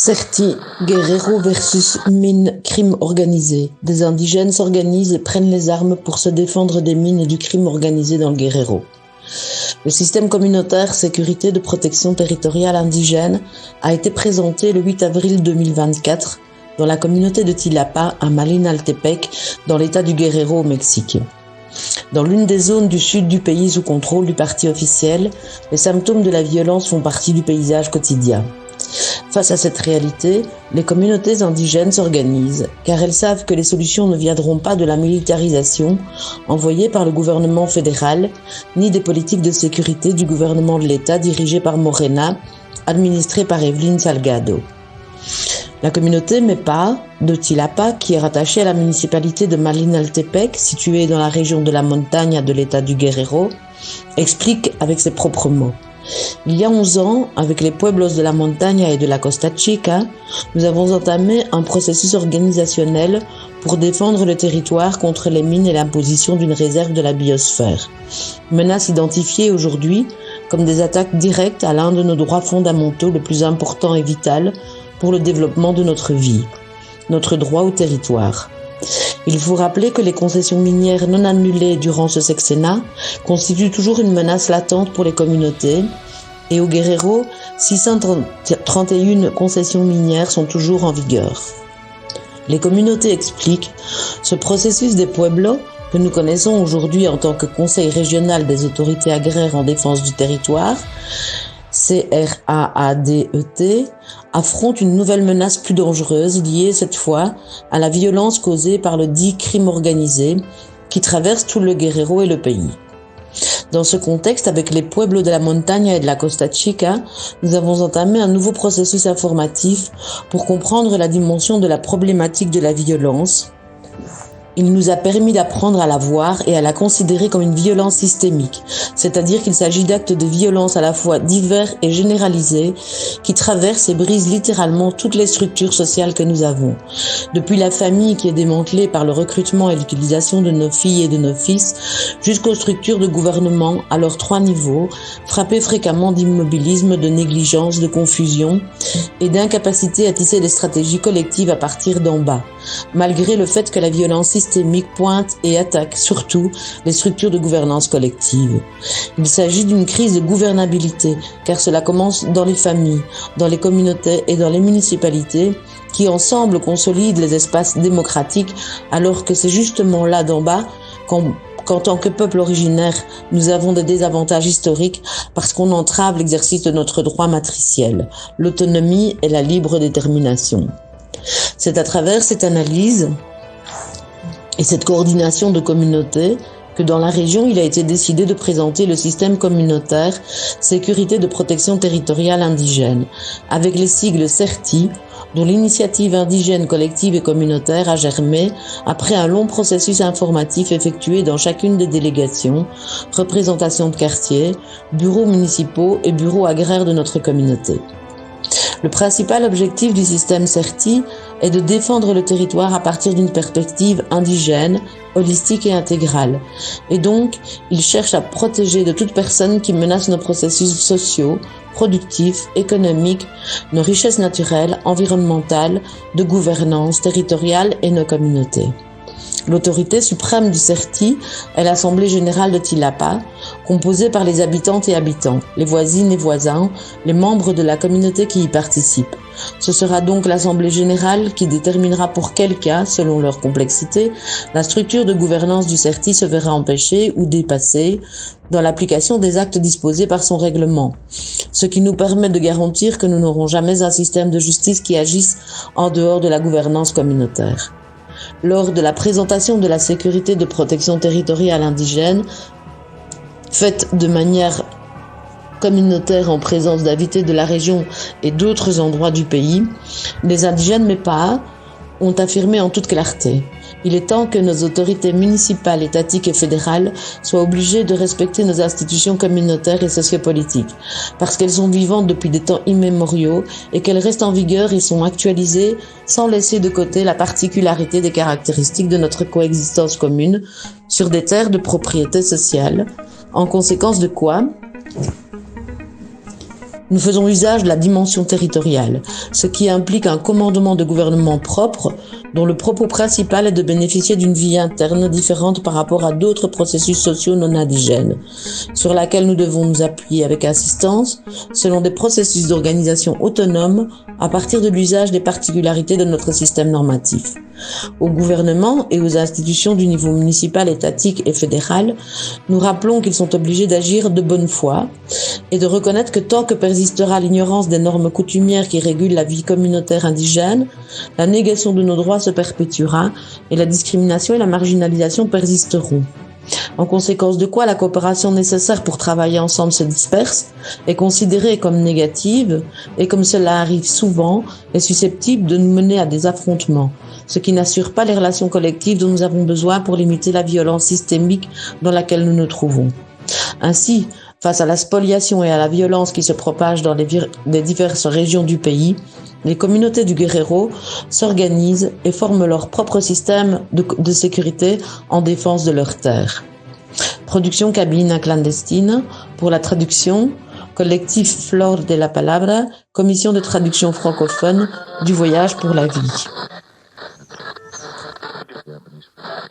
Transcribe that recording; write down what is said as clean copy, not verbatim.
Certi, Guerrero versus mine, crime organisé. Des indigènes s'organisent et prennent les armes pour se défendre des mines et du crime organisé dans le Guerrero. Le système communautaire sécurité de protection territoriale indigène a été présenté le 8 avril 2024 dans la communauté de Tilapa à Malinaltepec, dans l'état du Guerrero au Mexique. Dans l'une des zones du sud du pays sous contrôle du parti officiel, les symptômes de la violence font partie du paysage quotidien. Face à cette réalité, les communautés indigènes s'organisent, car elles savent que les solutions ne viendront pas de la militarisation envoyée par le gouvernement fédéral, ni des politiques de sécurité du gouvernement de l'État dirigé par Morena, administré par Evelyn Salgado. La communauté Mepa de Tilapa, qui est rattachée à la municipalité de Malinaltepec, située dans la région de la montagne de l'État du Guerrero, explique avec ses propres mots. Il y a 11 ans, avec les pueblos de la montaña et de la Costa Chica, nous avons entamé un processus organisationnel pour défendre le territoire contre les mines et l'imposition d'une réserve de la biosphère. Menaces identifiées aujourd'hui comme des attaques directes à l'un de nos droits fondamentaux le plus important et vital pour le développement de notre vie, notre droit au territoire. Il faut rappeler que les concessions minières non annulées durant ce sexennat constituent toujours une menace latente pour les communautés et au Guerrero, 631 concessions minières sont toujours en vigueur. Les communautés expliquent ce processus des pueblos que nous connaissons aujourd'hui en tant que Conseil régional des autorités agraires en défense du territoire, CRAADET, affronte une nouvelle menace plus dangereuse liée cette fois à la violence causée par le dit crime organisé qui traverse tout le Guerrero et le pays. Dans ce contexte, avec les pueblos de la montaña et de la Costa Chica, nous avons entamé un nouveau processus informatif pour comprendre la dimension de la problématique de la violence. Il nous a permis d'apprendre à la voir et à la considérer comme une violence systémique, c'est-à-dire qu'il s'agit d'actes de violence à la fois divers et généralisés qui traversent et brisent littéralement toutes les structures sociales que nous avons. Depuis la famille qui est démantelée par le recrutement et l'utilisation de nos filles et de nos fils, jusqu'aux structures de gouvernement à leurs 3 niveaux, frappées fréquemment d'immobilisme, de négligence, de confusion et d'incapacité à tisser des stratégies collectives à partir d'en bas, malgré le fait que la violence systémique pointe et attaque surtout les structures de gouvernance collective. Il s'agit d'une crise de gouvernabilité, car cela commence dans les familles, dans les communautés et dans les municipalités, qui ensemble consolident les espaces démocratiques, alors que c'est justement là d'en bas qu'en tant que peuple originaire, nous avons des désavantages historiques parce qu'on entrave l'exercice de notre droit matriciel, l'autonomie et la libre détermination. C'est à travers cette analyse et cette coordination de communautés que dans la région, il a été décidé de présenter le système communautaire sécurité de protection territoriale indigène, avec les sigles CERTI, dont l'initiative indigène collective et communautaire a germé après un long processus informatif effectué dans chacune des délégations, représentations de quartiers, bureaux municipaux et bureaux agraires de notre communauté. Le principal objectif du système CERTI est de défendre le territoire à partir d'une perspective indigène, holistique et intégrale. Et donc, il cherche à protéger de toute personne qui menace nos processus sociaux, productifs, économiques, nos richesses naturelles, environnementales, de gouvernance territoriale et nos communautés. L'autorité suprême du CERTI est l'Assemblée générale de Tilapa, composée par les habitantes et habitants, les voisines et voisins, les membres de la communauté qui y participent. Ce sera donc l'Assemblée générale qui déterminera pour quel cas, selon leur complexité, la structure de gouvernance du CERTI se verra empêchée ou dépassée dans l'application des actes disposés par son règlement, ce qui nous permet de garantir que nous n'aurons jamais un système de justice qui agisse en dehors de la gouvernance communautaire. Lors de la présentation de la sécurité de protection territoriale indigène, faite de manière communautaire en présence d'invités de la région et d'autres endroits du pays, les indigènes Mepa ont affirmé en toute clarté: il est temps que nos autorités municipales, étatiques et fédérales soient obligées de respecter nos institutions communautaires et sociopolitiques, parce qu'elles sont vivantes depuis des temps immémoriaux et qu'elles restent en vigueur et sont actualisées sans laisser de côté la particularité des caractéristiques de notre coexistence commune sur des terres de propriété sociale, en conséquence de quoi Nous faisons usage de la dimension territoriale, ce qui implique un commandement de gouvernement propre, dont le propos principal est de bénéficier d'une vie interne différente par rapport à d'autres processus sociaux non indigènes, sur laquelle nous devons nous appuyer avec insistance, selon des processus d'organisation autonomes à partir de l'usage des particularités de notre système normatif. Au gouvernement et aux institutions du niveau municipal, étatique et fédéral, nous rappelons qu'ils sont obligés d'agir de bonne foi et de reconnaître que tant que persistera l'ignorance des normes coutumières qui régulent la vie communautaire indigène, la négation de nos droits se perpétuera et la discrimination et la marginalisation persisteront. En conséquence de quoi la coopération nécessaire pour travailler ensemble se disperse, est considérée comme négative et comme cela arrive souvent, est susceptible de nous mener à des affrontements, ce qui n'assure pas les relations collectives dont nous avons besoin pour limiter la violence systémique dans laquelle nous nous trouvons. Ainsi, face à la spoliation et à la violence qui se propagent dans les diverses régions du pays, les communautés du Guerrero s'organisent et forment leur propre système de sécurité en défense de leurs terres. Production Cabina Clandestine, pour la traduction, collectif Flor de la Palabra, commission de traduction francophone du Voyage pour la vie.